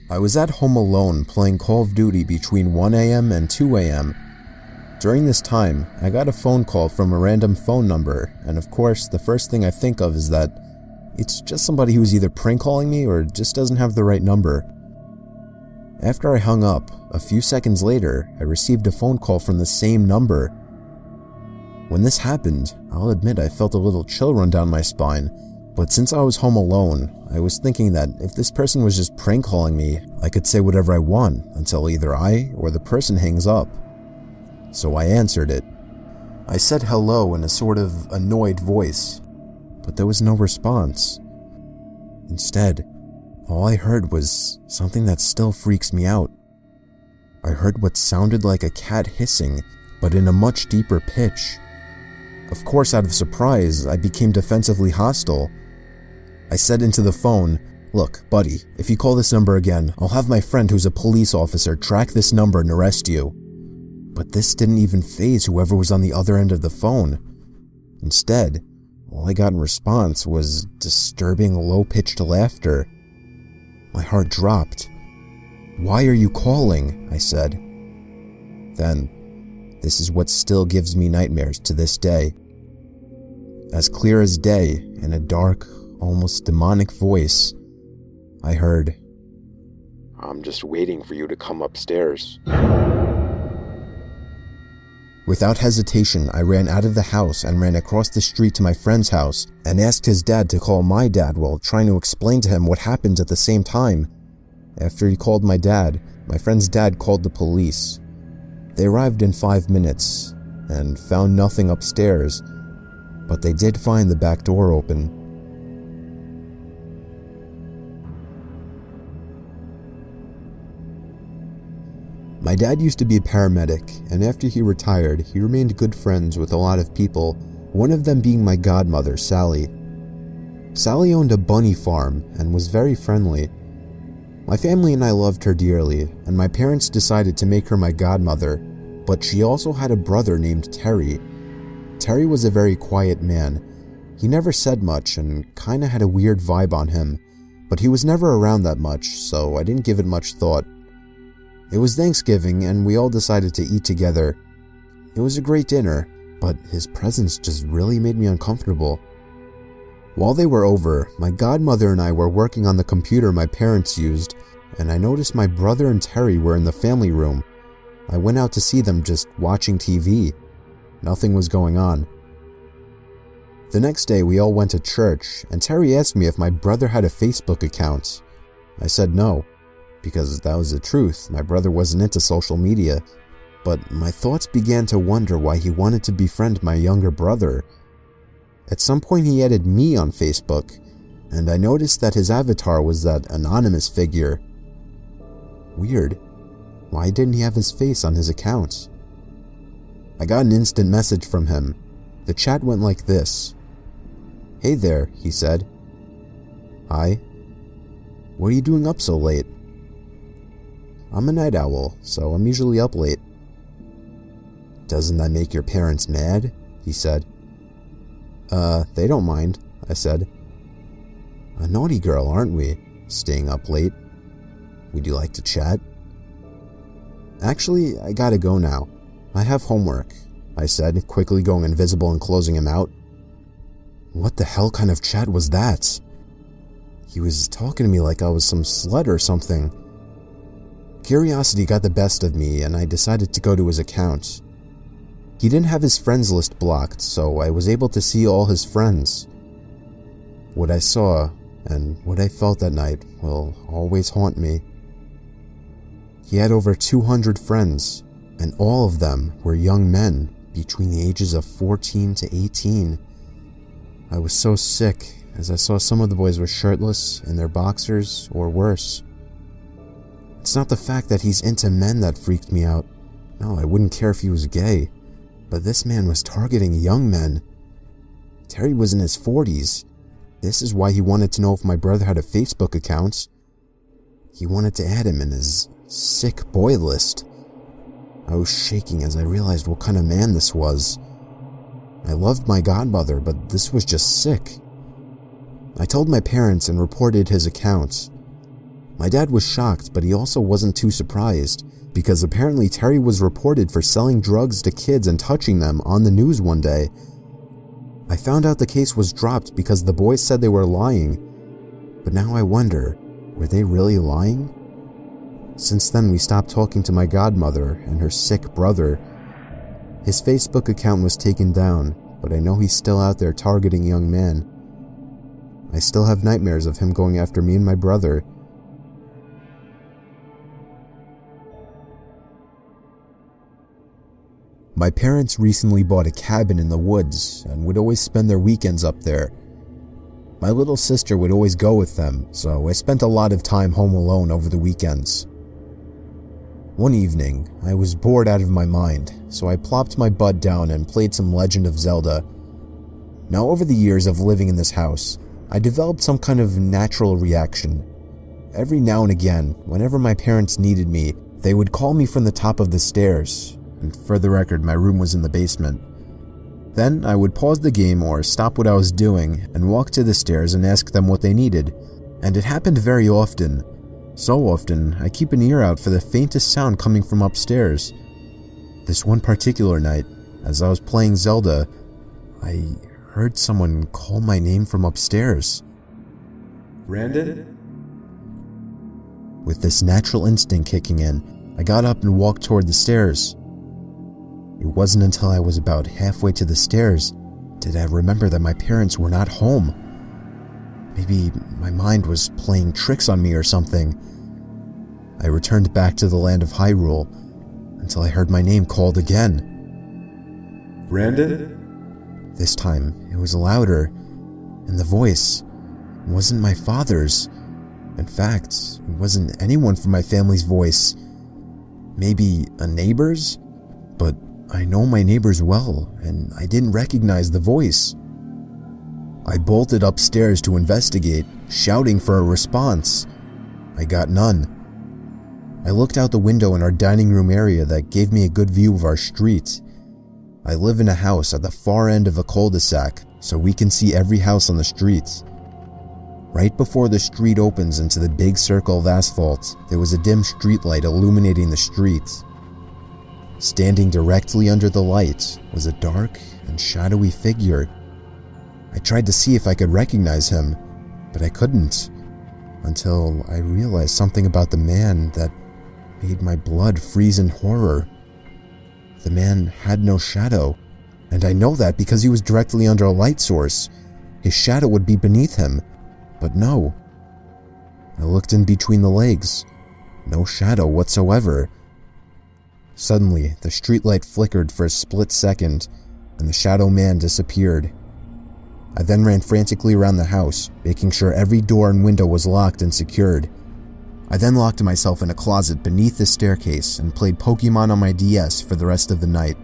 I was at home alone playing Call of Duty between 1 a.m. and 2 a.m. During this time, I got a phone call from a random phone number, and of course, the first thing I think of is that it's just somebody who's either prank calling me or just doesn't have the right number. After I hung up, a few seconds later, I received a phone call from the same number. When this happened, I'll admit I felt a little chill run down my spine, but since I was home alone, I was thinking that if this person was just prank calling me, I could say whatever I want until either I or the person hangs up. So I answered it. I said hello in a sort of annoyed voice, but there was no response. Instead, all I heard was something that still freaks me out. I heard what sounded like a cat hissing, but in a much deeper pitch. Of course, out of surprise, I became defensively hostile. I said into the phone, "Look, buddy, if you call this number again, I'll have my friend who's a police officer track this number and arrest you." But this didn't even faze whoever was on the other end of the phone. Instead, all I got in response was disturbing low-pitched laughter. My heart dropped. "Why are you calling?" I said. Then, this is what still gives me nightmares to this day. As clear as day, in a dark, almost demonic voice, I heard, "I'm just waiting for you to come upstairs." Without hesitation, I ran out of the house and ran across the street to my friend's house and asked his dad to call my dad while trying to explain to him what happened at the same time. After he called my dad, my friend's dad called the police. They arrived in 5 minutes and found nothing upstairs, but they did find the back door open. My dad used to be a paramedic, and after he retired, he remained good friends with a lot of people, one of them being my godmother, Sally. Sally owned a bunny farm and was very friendly. My family and I loved her dearly, and my parents decided to make her my godmother, but she also had a brother named Terry. Terry was a very quiet man. He never said much and kinda had a weird vibe on him, but he was never around that much, so I didn't give it much thought. It was Thanksgiving and we all decided to eat together. It was a great dinner, but his presence just really made me uncomfortable. While they were over, my godmother and I were working on the computer my parents used, and I noticed my brother and Terry were in the family room. I went out to see them just watching TV. Nothing was going on. The next day we all went to church, and Terry asked me if my brother had a Facebook account. I said no, because that was the truth. My brother wasn't into social media, but my thoughts began to wonder why he wanted to befriend my younger brother. At some point he added me on Facebook, and I noticed that his avatar was that anonymous figure. Weird. Why didn't he have his face on his account? I got an instant message from him. The chat went like this. "Hey there," he said. "Hi. What are you doing up so late?" "I'm a night owl, so I'm usually up late." "Doesn't that make your parents mad?" he said. They don't mind," I said. "A naughty girl, aren't we? Staying up late. Would you like to chat?" "Actually, I gotta go now. I have homework," I said, quickly going invisible and closing him out. What the hell kind of chat was that? He was talking to me like I was some slut or something. Curiosity got the best of me, and I decided to go to his account. He didn't have his friends list blocked, so I was able to see all his friends. What I saw, and what I felt that night, will always haunt me. He had over 200 friends, and all of them were young men between the ages of 14 to 18. I was so sick, as I saw some of the boys were shirtless, in their boxers, or worse. It's not the fact that he's into men that freaked me out. No, I wouldn't care if he was gay. But this man was targeting young men. Terry was in his 40s. This is why he wanted to know if my brother had a Facebook account. He wanted to add him in his sick boy list. I was shaking as I realized what kind of man this was. I loved my godmother, but this was just sick. I told my parents and reported his account. My dad was shocked, but he also wasn't too surprised, because apparently Terry was reported for selling drugs to kids and touching them on the news one day. I found out the case was dropped because the boys said they were lying, but now I wonder, were they really lying? Since then, we stopped talking to my godmother and her sick brother. His Facebook account was taken down, but I know he's still out there targeting young men. I still have nightmares of him going after me and my brother. My parents recently bought a cabin in the woods and would always spend their weekends up there. My little sister would always go with them, so I spent a lot of time home alone over the weekends. One evening, I was bored out of my mind, so I plopped my butt down and played some Legend of Zelda. Now, over the years of living in this house, I developed some kind of natural reaction. Every now and again, whenever my parents needed me, they would call me from the top of the stairs, and for the record, my room was in the basement. Then I would pause the game or stop what I was doing and walk to the stairs and ask them what they needed, and it happened very often. So often, I keep an ear out for the faintest sound coming from upstairs. This one particular night, as I was playing Zelda, I heard someone call my name from upstairs. Brandon? With this natural instinct kicking in, I got up and walked toward the stairs. It wasn't until I was about halfway to the stairs did I remember that my parents were not home. Maybe my mind was playing tricks on me or something. I returned back to the land of Hyrule until I heard my name called again. Brandon? This time, it was louder, and the voice wasn't my father's. In fact, it wasn't anyone from my family's voice. Maybe a neighbor's? But I know my neighbors well, and I didn't recognize the voice. I bolted upstairs to investigate, shouting for a response. I got none. I looked out the window in our dining room area that gave me a good view of our street. I live in a house at the far end of a cul-de-sac, so we can see every house on the street. Right before the street opens into the big circle of asphalt, there was a dim streetlight illuminating the street. Standing directly under the light was a dark and shadowy figure. I tried to see if I could recognize him, but I couldn't, until I realized something about the man that made my blood freeze in horror. The man had no shadow, and I know that because he was directly under a light source. His shadow would be beneath him, but no. I looked in between the legs. No shadow whatsoever. Suddenly, the streetlight flickered for a split second, and the shadow man disappeared. I then ran frantically around the house, making sure every door and window was locked and secured. I then locked myself in a closet beneath the staircase and played Pokemon on my DS for the rest of the night.